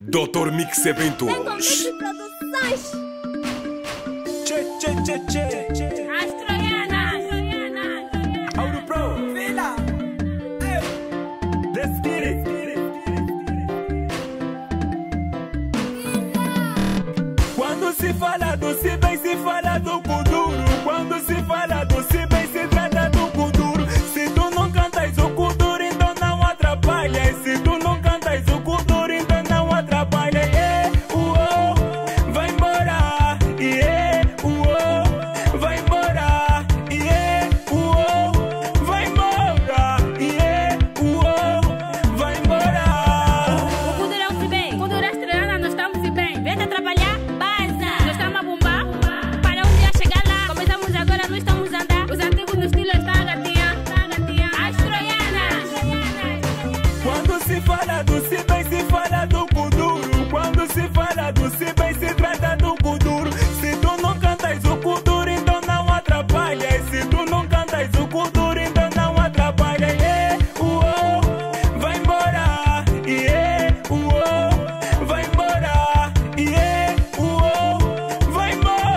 Dr. Mix Eventos. Produções. As troianas. Ouro Pro, Vila. Let's get it. Quando se fala do si bem, se fala do Kuduro. Quando se fala do si bem, se trata do Kuduro. Se tu não cantas o Kuduro, então não atrapalha. E se tu não cantas o Kuduro, então não atrapalha. Vai embora. Vai embora. Vai embora. Vai embora. O Kuduro é o se bem. Kuduro é as troianas, nós estamos se bem. Vem trabalhar, baza. Nós estamos a bombar. Para um dia chegar lá. Começamos agora, nós estamos a andar. Os antigos no estilo estão a gatinhar. As troianas. Quando se fala do si bem, se fala do Kuduro. Quando se fala do si bem, se trata do Kuduro. Se tu não cantas o Kuduro, então não atrapalha. E se tu não cantas o Kuduro, então não atrapalha. Vai embora. Vai embora. Vai embora.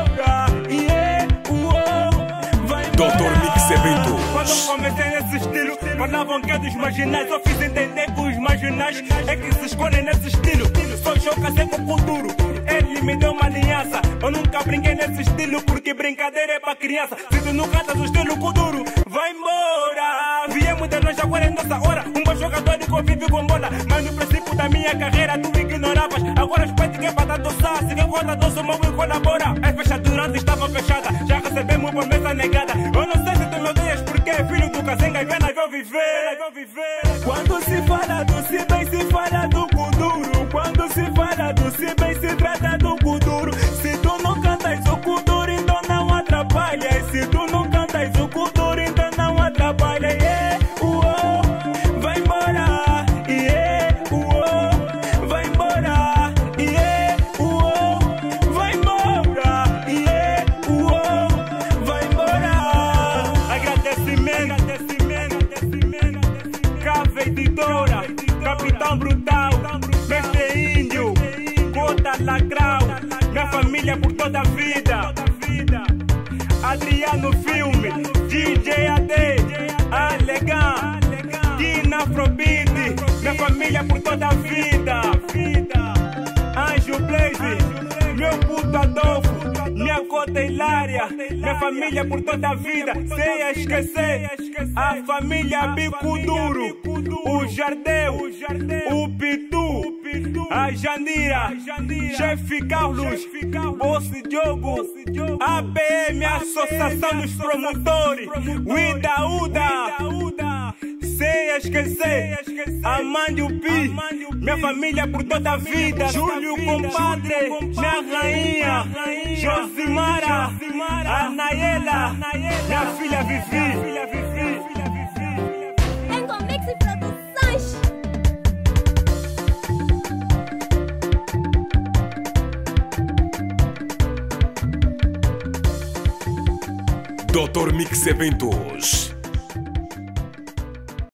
Vai embora. Dr. Mix Eventos. Quando eu comecei nesse estilo, falavam que é dos marginais. Eu fiz entender que os marginais é que se escolhem nesse estilo. Sou Joca sempre com Kuduro, ele me deu uma aliança. Eu nunca brinquei nesse estilo porque brincadeira é pra criança. Se tu não cantas o estilo Kuduro, vai embora. Viemos de longe, agora é nossa hora. Um bom jogador de convívio com bola. Mas no princípio da minha carreira tu ignoravas. Agora os peitos que é pra dar doçar. Se quem conta doce, o meu e colabora. As fechaduras estavam fechadas, já recebemos promessa negada. Eu não sei se tu me odeias porque é filho do Kazenga e Vena vou viver. Quando se fala do si bem, se fala do Kuduro. Quando se fala do si bem, se trata do Kuduro. Se tu não cantas o Kuduro, então não atrapalha. E se tu não cantas o Kuduro, então não atrapalha. Vai embora. Vai embora. Vai embora. Vai embora. Agradecimento. Cava Editora, Capitão Brutal, Mestre Índio, Gota Lacrau, minha família por toda a vida. Adriano Filme, DJ AD, Alegan, Dina Afrobeat, minha família por toda a vida. Anjo Blaze, meu puto Adolfo, minha cota Hilária, minha família por toda a vida. Sem esquecer a família Bicuduro, o Jardel, o Pitu, a Jandira, Chefe Carlos, Boss Diogo, APM, Associação dos Promotores, o Idaúda. Sem esquecer a Mandio Pi, minha família por toda a vida. Júlio Compadre, minha rainha, Josimara, a Nayela, minha filha Vivi. Dr. Mix Produções. Dr. Mix Eventos.